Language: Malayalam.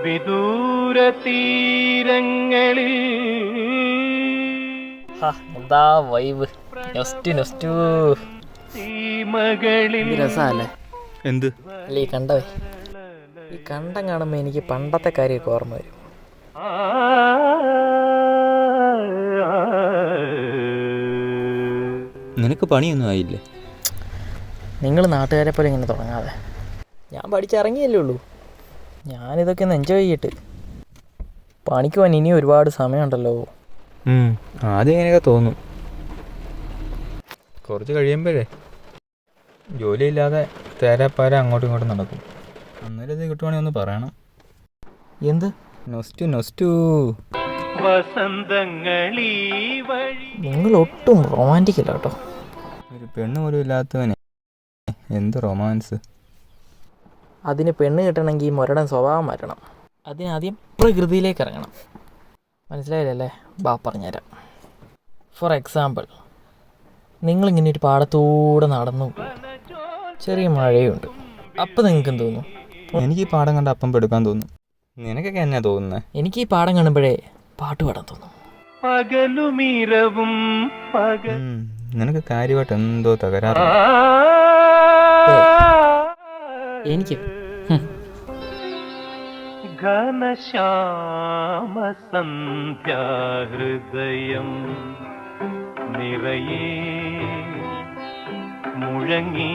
വിദൂര തീരങ്ങളിൽ എന്താ വൈബ്. രസല്ലേ എന്ത് അല്ല ഈ കണ്ടവേ, ഈ കണ്ടം കാണുമ്പോ എനിക്ക് പണ്ടത്തെ കാര്യമൊക്കെ ഓർമ്മ വരും. നിനക്ക് പണിയൊന്നും ആയില്ലേ? നിങ്ങൾ നാട്ടുകാരെ പോലെ ഇങ്ങനെ തുടങ്ങാതെ. ഞാൻ പഠിച്ചിറങ്ങിയല്ലേ ഉള്ളൂ. ഞാനിതൊക്കെ ഒന്ന് എൻജോയ് ചെയ്യട്ടെ. പണിക്ക് പോകാൻ ഇനി ഒരുപാട് സമയമുണ്ടല്ലോ. ആദ്യം ഇങ്ങനെയൊക്കെ തോന്നും, കുറച്ച് കഴിയുമ്പോഴേ ജോലിയില്ലാതെ തേരാപ്പാര അങ്ങോട്ടും ഇങ്ങോട്ടും നടക്കും. അന്നേരം ഇത് കിട്ടുവാണെങ്കിൽ ഒന്ന് പറയണം. എന്ത് നൊസ്റ്റു നിങ്ങൾ ഒട്ടും റൊമാൻറ്റിക് അല്ല കേട്ടോ. ഒരു പെണ്ണ് പോലും ഇല്ലാത്തവനെ എന്ത് റൊമാൻസ്. അതിന് പെണ്ണ് കിട്ടണമെങ്കിൽ മുരടൻ സ്വഭാവം മാറ്റണം. അതിനാദ്യം പ്രകൃതിയിലേക്ക് ഇറങ്ങണം. മനസ്സിലായില്ലല്ലേ? പറഞ്ഞുതരാം. ഫോർ എക്സാമ്പിൾ, നിങ്ങളിങ്ങനെ ഒരു പാടത്തൂടെ നടന്നു, ചെറിയ മഴയുണ്ട്. അപ്പം നിങ്ങൾക്ക് എന്ത് തോന്നും? എനിക്ക് ഈ പാടം കണ്ട് അപ്പം പെടുക്കാൻ തോന്നും. നിനക്കൊക്കെ എന്നാ തോന്നുന്നത്? എനിക്ക് ഈ പാടം കാണുമ്പോഴേ പാട്ട് പാടാൻ തോന്നും. നിനക്ക് കാര്യമായിട്ട് എന്തോ തകരാറ്. എനിക്ക് ഘനശ്യാമസന്ധ്യാഹൃദയം നിറയേ മുഴങ്ങി